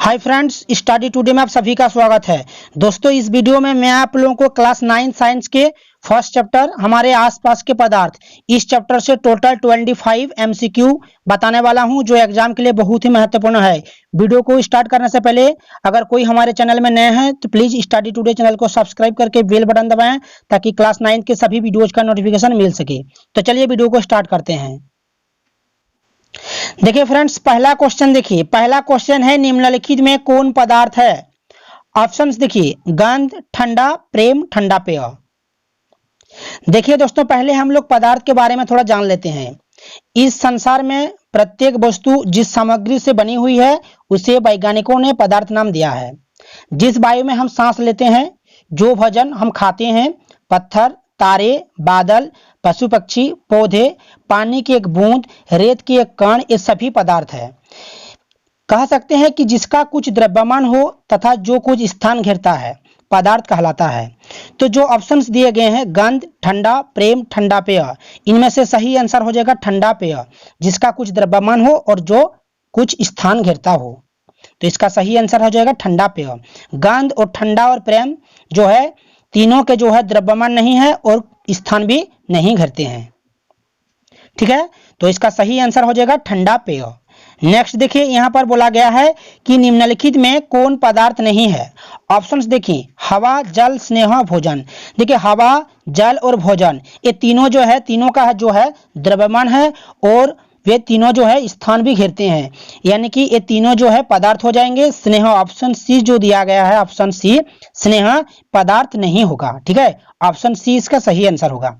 Hi friends, study today में आप सभी का स्वागत है। दोस्तों, इस वीडियो में मैं आप लोगों को क्लास 9 साइंस के फर्स्ट चैप्टर हमारे आसपास के पदार्थ, इस चैप्टर से टोटल 25 एमसीक्यू बताने वाला हूं, जो एग्जाम के लिए बहुत ही महत्वपूर्ण है। वीडियो को स्टार्ट करने से पहले अगर कोई हमारे चैनल में नए हैं तो प्लीज स्टडी टुडे चैनल को सब्सक्राइब करके बेल बटन दबाएं, ताकि क्लास 9 के सभी वीडियोज का नोटिफिकेशन मिल सके। तो चलिए वीडियो को स्टार्ट करते हैं। देखिए फ्रेंड्स, पहला क्वेश्चन देखिए। पहला क्वेश्चन है, निम्नलिखित में कौन पदार्थ है? ऑप्शंस देखिए, गंध, ठंडा, प्रेम, ठंडा पेय। देखिए दोस्तों, पहले हम लोग पदार्थ के बारे में थोड़ा जान लेते हैं। इस संसार में प्रत्येक वस्तु जिस सामग्री से बनी हुई है उसे वैज्ञानिकों ने पदार्थ नाम दिया है। जिस वायु में हम सांस लेते हैं, जो भोजन हम खाते हैं, पत्थर, तारे, बादल, पशु पक्षी, पौधे, पानी की एक बूंद, रेत की एक कण, ये सभी पदार्थ है। कह सकते हैं कि जिसका कुछ द्रव्यमान हो तथा जो कुछ स्थान घेरता है, पदार्थ कहलाता है। तो जो ऑप्शंस दिए गए हैं, गंध, ठंडा, प्रेम, ठंडा पेय, इनमें से सही आंसर हो जाएगा ठंडा पेय, जिसका कुछ द्रव्यमान हो और जो कुछ स्थान घेरता हो। तो इसका सही आंसर हो जाएगा ठंडा पेय। गंध और ठंडा और प्रेम जो है, तीनों के जो है द्रव्यमान नहीं है और स्थान भी नहीं घेरते हैं। ठीक है, तो इसका सही आंसर हो जाएगा ठंडा पेय। नेक्स्ट देखिए, यहां पर बोला गया है कि निम्नलिखित में कौन पदार्थ नहीं है? ऑप्शंस देखिए, हवा, जल, स्नेह, भोजन। देखिए, हवा, जल और भोजन, ये तीनों जो है, तीनों का जो है द्रव्यमान है और वे तीनों जो है स्थान भी घेरते हैं, यानी कि ये तीनों जो है पदार्थ हो जाएंगे। स्नेह, ऑप्शन सी जो दिया गया है, ऑप्शन सी, स्नेह पदार्थ नहीं होगा। ठीक है, ऑप्शन सी इसका सही आंसर होगा।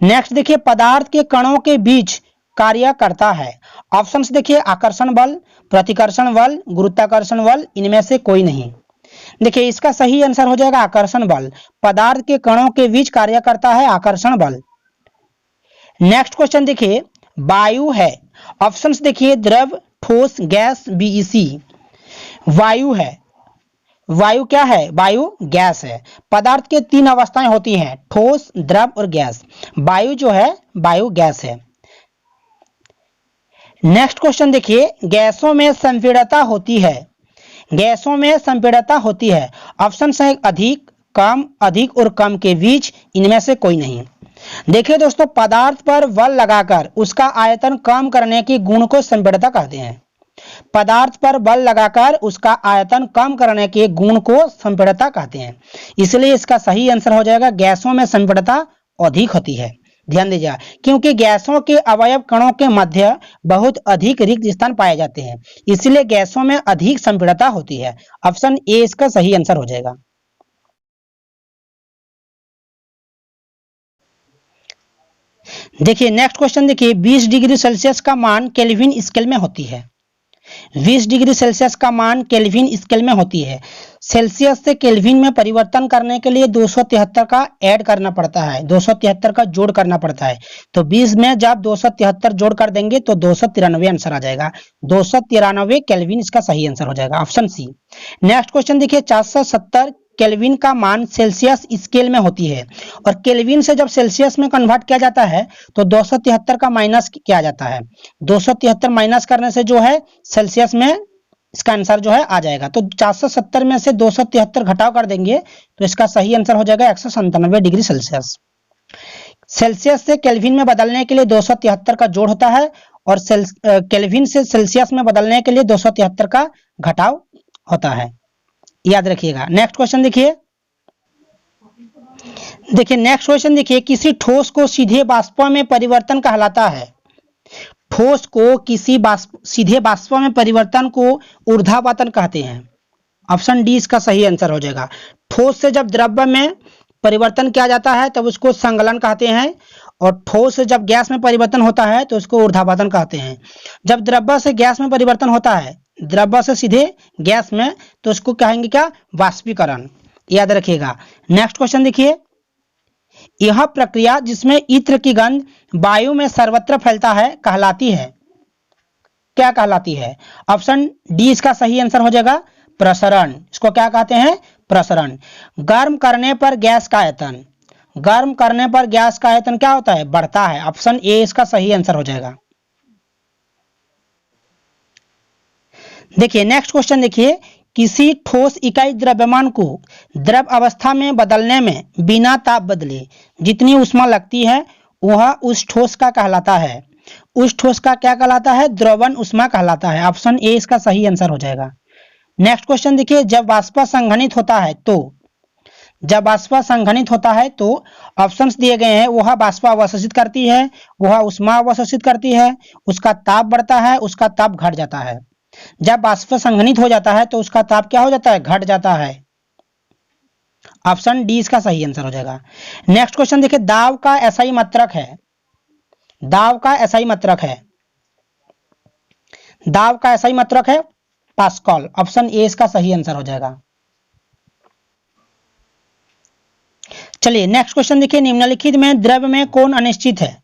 नेक्स्ट देखिए, पदार्थ के कणों के बीच कार्य करता है। ऑप्शंस देखिए, आकर्षण बल, प्रतिकर्षण बल, गुरुत्वाकर्षण बल, इनमें से कोई नहीं। देखिए, इसका सही आंसर हो जाएगा आकर्षण बल। पदार्थ के कणों के बीच कार्य करता है आकर्षण बल। नेक्स्ट क्वेश्चन देखिए, वायु है। ऑप्शंस देखिए, द्रव, ठोस, गैस, बीईसी। वायु है। वायु क्या है? वायु गैस है। पदार्थ के तीन अवस्थाएं होती हैं, ठोस, द्रव और गैस। वायु जो है, वायु गैस है। नेक्स्ट क्वेश्चन देखिए, गैसों में संपीड़ितता होती है। गैसों में संपीड़ितता होती है। ऑप्शन है अधिक, कम, अधिक और कम के बीच, इनमें से कोई नहीं। देखिए दोस्तों, पदार्थ पर बल लगाकर उसका आयतन कम करने के गुण को संपीड़ितता कहते हैं। पदार्थ पर बल लगाकर उसका आयतन कम करने के गुण को संपीड़ितता कहते हैं। इसलिए इसका सही आंसर हो जाएगा, गैसों में संपीड़ितता अधिक होती है। ध्यान दीजिए, क्योंकि गैसों के अवयव कणों के मध्य बहुत अधिक रिक्त स्थान पाए जाते हैं, इसलिए गैसों में अधिक संपीड़ितता होती है। ऑप्शन ए इसका सही आंसर हो जाएगा। देखिए नेक्स्ट क्वेश्चन देखिए, 20 डिग्री सेल्सियस का मान केल्विन स्केल में होती है। 20 डिग्री सेल्सियस का मान केल्विन स्केल में होती है। सेल्सियस से केल्विन में परिवर्तन करने के लिए 273 का ऐड करना पड़ता है, 273 का जोड़ करना पड़ता है। तो 20 में जब 273 जोड़ कर देंगे तो 293 आंसर आ जाएगा। 293 केल्विन इसका सही आंसर हो जाएगा, ऑप्शन सी। नेक्स्ट क्वेश्चन देखिए, 470 केल्विन का मान सेल्सियस स्केल में होती है, और केल्विन से जब सेल्सियस में कन्वर्ट किया जाता है तो 273 का माइनस किया जाता है। 273 माइनस करने से जो है सेल्सियस में इसका आंसर जो है आ जाएगा। तो 470 में से 273 घटाव कर देंगे तो इसका सही आंसर हो जाएगा 197 डिग्री सेल्सियस। सेल्सियस से केल्विन में बदलने के लिए 273 का जोड़ होता है, और केल्विन से सेल्सियस में बदलने के लिए 273 का घटाव होता है, याद रखिएगा। नेक्स्ट क्वेश्चन देखिए। नेक्स्ट क्वेश्चन देखिए, किसी ठोस को सीधे वाष्प में परिवर्तन कहलाता है। ठोस को किसी सीधे वाष्प में परिवर्तन को ऊर्ध्वापतन कहते हैं। ऑप्शन डी इसका सही आंसर हो जाएगा। ठोस से जब द्रव्य में परिवर्तन किया जाता है तब उसको संगलन कहते हैं, और ठोस से जब गैस में परिवर्तन होता है तो उसको ऊर्ध्वापतन कहते हैं। जब द्रव्य से गैस में परिवर्तन होता है, द्रव्य से सीधे गैस में, तो उसको कहेंगे क्या? वाष्पीकरण, याद रखिएगा। नेक्स्ट क्वेश्चन देखिए, यह प्रक्रिया जिसमें इत्र की गंध वायु में सर्वत्र फैलता है कहलाती है, क्या कहलाती है? ऑप्शन डी इसका सही आंसर हो जाएगा, प्रसरण। इसको क्या कहते हैं? प्रसरण। गर्म करने पर गैस का आयतन, गर्म करने पर गैस का आयतन क्या होता है? बढ़ता है। ऑप्शन ए इसका सही आंसर हो जाएगा। देखिए नेक्स्ट क्वेश्चन देखिए, किसी ठोस इकाई द्रव्यमान को द्रव अवस्था में बदलने में बिना ताप बदले जितनी ऊष्मा लगती है वह उस ठोस का कहलाता है। उस ठोस का क्या कहलाता है? द्रवण ऊष्मा कहलाता है। ऑप्शन ए इसका सही आंसर हो जाएगा। नेक्स्ट क्वेश्चन देखिए, जब वाष्प संघनित होता है तो, जब वाष्प संघनित होता है तो ऑप्शंस दिए गए हैं, वह वाष्प अवशोषित करती है, वह ऊष्मा अवशोषित करती है, उसका ताप बढ़ता है, उसका ताप घट जाता है। जब वाष्प संघनित हो जाता है तो उसका ताप क्या हो जाता है? घट जाता है। ऑप्शन डी इसका सही आंसर हो जाएगा। नेक्स्ट क्वेश्चन देखिए, दाब का एसआई मात्रक है, दाब का एसआई मात्रक है, दाब का एसआई मात्रक है पास्कल। ऑप्शन ए इसका सही आंसर हो जाएगा। चलिए नेक्स्ट क्वेश्चन देखिए, निम्नलिखित में द्रव्य में कौन अनिश्चित है?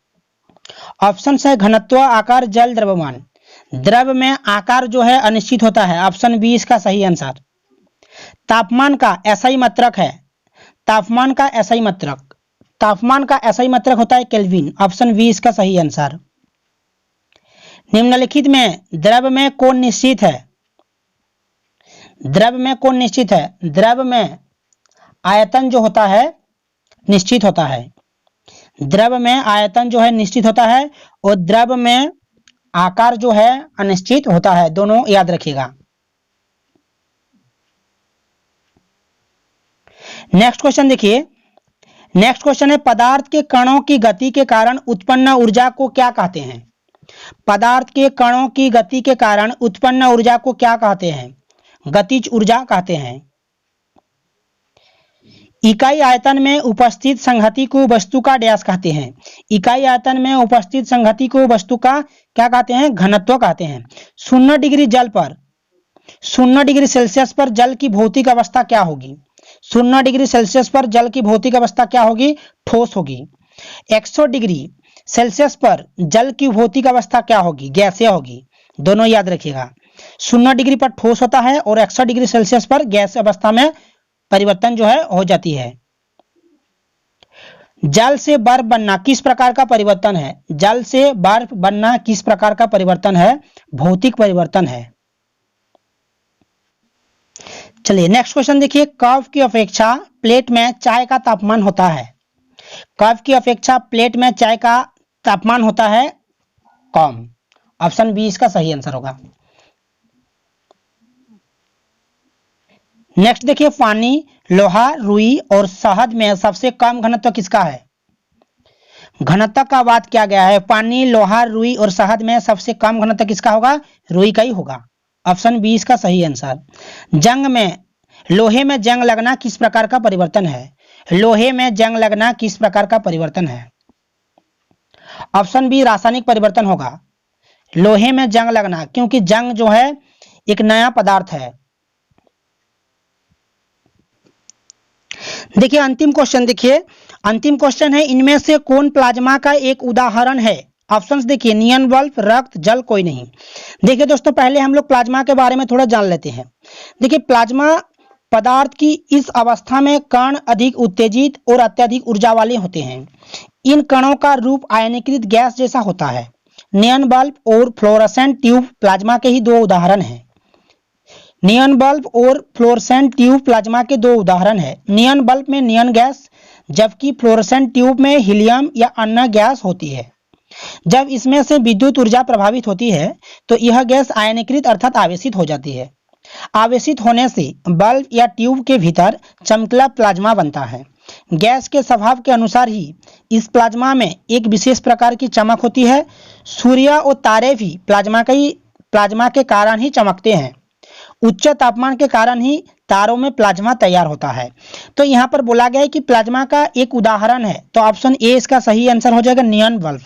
ऑप्शन है घनत्व, आकार, जल, द्रव्यमान। द्रव्य में आकार जो है अनिश्चित होता है। ऑप्शन बी इसका सही आंसर। तापमान का एसआई मात्रक है, तापमान का एसआई मात्रक, तापमान का एसआई मात्रक होता है केल्विन। ऑप्शन बी इसका सही आंसर। निम्नलिखित में द्रव्य में कौन निश्चित है? द्रव्य में कौन निश्चित है? द्रव्य में आयतन जो होता है निश्चित होता है। द्रव्य में आयतन जो है निश्चित होता है और द्रव्य में आकार जो है अनिश्चित होता है। दोनों याद रखिएगा। नेक्स्ट क्वेश्चन देखिए, नेक्स्ट क्वेश्चन है, पदार्थ के कणों की गति के कारण उत्पन्न ऊर्जा को क्या कहते हैं? पदार्थ के कणों की गति के कारण उत्पन्न ऊर्जा को क्या कहते हैं? गतिज ऊर्जा कहते हैं। इकाई आयतन में उपस्थित संहति को वस्तु का डैश कहते हैं। इकाई आयतन में उपस्थित संहति को वस्तु का क्या कहते हैं? घनत्व कहते हैं। 0 डिग्री जल पर, 0 डिग्री सेल्सियस पर जल की भौतिक अवस्था क्या होगी? 0 डिग्री सेल्सियस पर जल की भौतिक अवस्था क्या होगी? ठोस होगी। 100 डिग्री सेल्सियस पर जल की भौतिक अवस्था क्या होगी? गैसीय होगी। दोनों याद रखिएगा। 0 डिग्री पर ठोस होता है और 100 डिग्री सेल्सियस पर गैस अवस्था में परिवर्तन जो है हो जाती है। जल से बर्फ बनना किस प्रकार का परिवर्तन है? जल से बर्फ बनना किस प्रकार का परिवर्तन है? भौतिक परिवर्तन है। चलिए नेक्स्ट क्वेश्चन देखिए, कप की अपेक्षा प्लेट में चाय का तापमान होता है। कप की अपेक्षा प्लेट में चाय का तापमान होता है कम। ऑप्शन बी इसका सही आंसर होगा। नेक्स्ट देखिए, पानी, लोहा, रुई और शहद में सबसे कम घनत्व किसका है? घनत्व का बात किया गया है। पानी, लोहा, रुई और शहद में सबसे कम घनत्व किसका होगा? रुई का ही होगा। ऑप्शन बी इसका सही आंसर। जंग में, लोहे में जंग लगना किस प्रकार का परिवर्तन है? लोहे में जंग लगना किस प्रकार का परिवर्तन है? ऑप्शन बी रासायनिक परिवर्तन होगा। लोहे में जंग लगना, क्योंकि जंग जो है एक नया पदार्थ है। देखिए अंतिम क्वेश्चन देखिए, अंतिम क्वेश्चन है, इनमें से कौन प्लाज्मा का एक उदाहरण है? ऑप्शंस देखिए, नियन बल्ब, रक्त, जल, कोई नहीं। देखिए दोस्तों, पहले हम लोग प्लाज्मा के बारे में थोड़ा जान लेते हैं। देखिए प्लाज्मा पदार्थ की इस अवस्था में कण अधिक उत्तेजित और अत्यधिक ऊर्जा वाले होते हैं। इन कणों का रूप आयनीकृत गैस जैसा होता है। नियन बल्ब और फ्लोरोसेंट ट्यूब प्लाज्मा के ही दो उदाहरण हैं। नियन बल्ब और फ्लोरोसेंट ट्यूब प्लाज्मा के दो उदाहरण हैं। नियन बल्ब में नियन गैस, जबकि फ्लोरोसेंट ट्यूब में हीलियम या अन्य गैस होती है। जब इसमें से विद्युत ऊर्जा प्रभावित होती है तो यह गैस आयनीकृत अर्थात आवेशित हो जाती है। आवेशित होने से बल्ब या ट्यूब के भीतर चमकीला प्लाज्मा बनता है। गैस के स्वभाव के अनुसार ही इस प्लाज्मा में एक विशेष प्रकार की चमक होती है। सूर्य और तारे भी प्लाज्मा के कारण ही चमकते हैं। उच्च तापमान के कारण ही तारों में प्लाज्मा तैयार होता है। तो यहाँ पर बोला गया है कि प्लाज्मा का एक उदाहरण है, तो ऑप्शन ए इसका सही आंसर हो जाएगा, नियन बल्ब।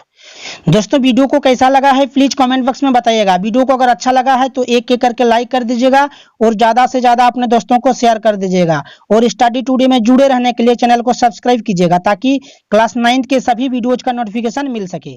दोस्तों वीडियो को कैसा लगा है प्लीज कमेंट बॉक्स में बताइएगा। वीडियो को अगर अच्छा लगा है तो एक करके लाइक कर दीजिएगा और ज्यादा से ज्यादा अपने दोस्तों को शेयर कर दीजिएगा। और स्टडी टुडे में जुड़े रहने के लिए चैनल को सब्सक्राइब कीजिएगा ताकि क्लास 9 के सभी वीडियोज का नोटिफिकेशन मिल सके।